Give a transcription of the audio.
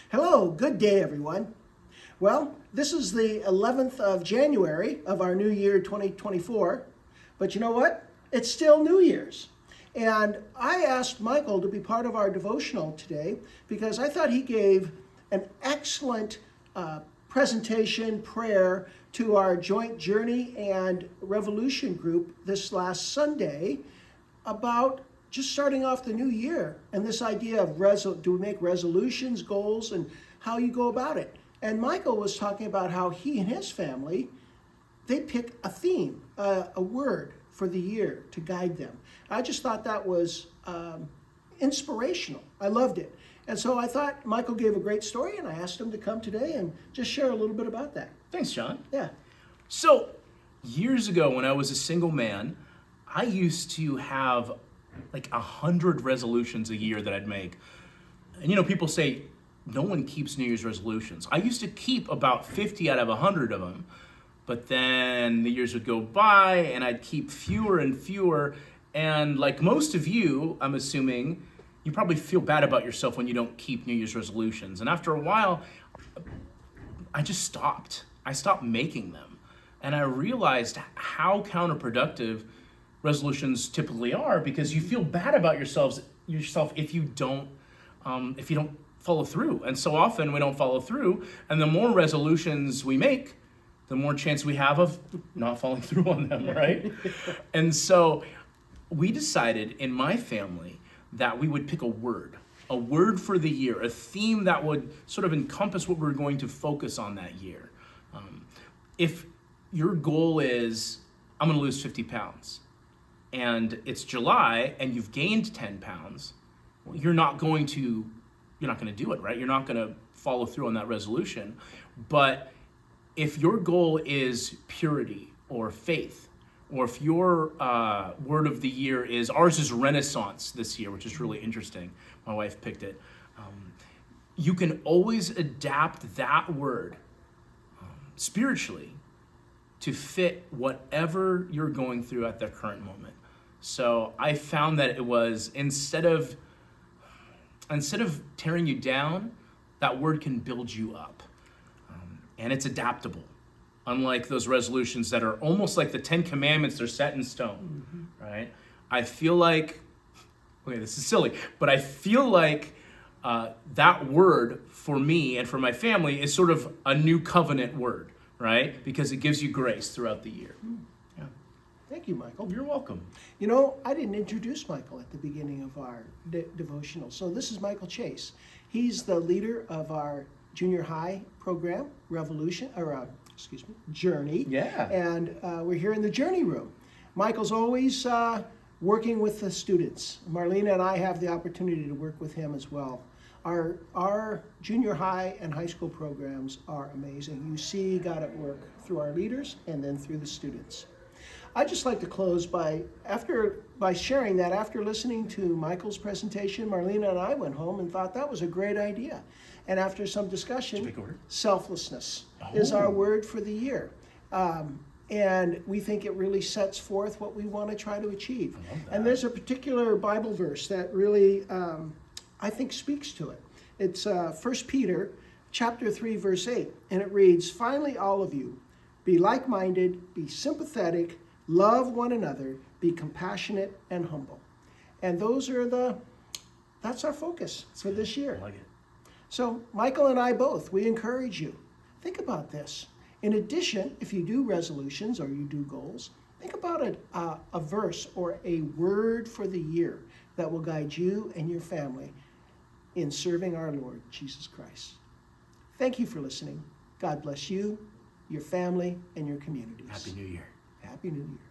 Hello, good day everyone. Well, this is the 11th of January of our new year 2024, but you know what? It's still New Year's. And I asked Michael to be part of our devotional today because I thought he gave an excellent presentation prayer to our joint journey and revolution group this last Sunday about just starting off the new year and this idea of do we make resolutions, goals, and how you go about it. And Michael was talking about how he and his family, they pick a theme, a word for the year to guide them. I just thought that was inspirational. I loved it. And so I thought Michael gave a great story, and I asked him to come today and just share a little bit about that. Thanks, John. Yeah. So, years ago when I was a single man, I used to have like 100 resolutions a year that I'd make. And people say, no one keeps New Year's resolutions. I used to keep about 50 out of 100 of them, but then the years would go by and I'd keep fewer and fewer. And like most of you, I'm assuming, you probably feel bad about yourself when you don't keep New Year's resolutions. And after a while, I just stopped. I stopped making them. And I realized how counterproductive resolutions typically are, because you feel bad about yourself if you don't follow through. And so often we don't follow through, and the more resolutions we make, the more chance we have of not following through on them, right? And so we decided in my family that we would pick a word for the year, a theme that would sort of encompass what we're going to focus on that year. If your goal is, I'm going to lose 50 pounds, and it's July and you've gained 10 pounds, well, you're not going to do it, right? You're not going to follow through on that resolution. But if your goal is purity or faith, or if your word of the year is, ours is Renaissance this year, which is really interesting. My wife picked it. You can always adapt that word spiritually to fit whatever you're going through at the current moment. So I found that it was, instead of tearing you down, that word can build you up. And it's adaptable. Unlike those resolutions that are almost like the 10 Commandments, they're set in stone, right? I feel like, okay, this is silly, but I feel like that word for me and for my family is sort of a new covenant word, right? Because it gives you grace throughout the year. Yeah. Thank you, Michael. You're welcome. I didn't introduce Michael at the beginning of our devotional. So this is Michael Chase. He's the leader of our junior high program, Journey. Yeah. And we're here in the Journey room. Michael's always working with the students. Marlena and I have the opportunity to work with him as well. Our junior high and high school programs are amazing. You see God at work through our leaders and then through the students. I'd just like to close by sharing that after listening to Michael's presentation, Marlena and I went home and thought that was a great idea. And after some discussion, selflessness is our word for the year. And we think it really sets forth what we want to try to achieve. And there's a particular Bible verse that really, I think, speaks to it. It's 1 Peter chapter 3, verse 8. And it reads, "Finally, all of you, be like-minded, be sympathetic, love one another, be compassionate and humble." And that's our focus for this year. I like it. So Michael and I both, we encourage you. Think about this. In addition, if you do resolutions or you do goals, think about a verse or a word for the year that will guide you and your family in serving our Lord Jesus Christ. Thank you for listening. God bless you, your family, and your communities. Happy New Year. Happy New Year.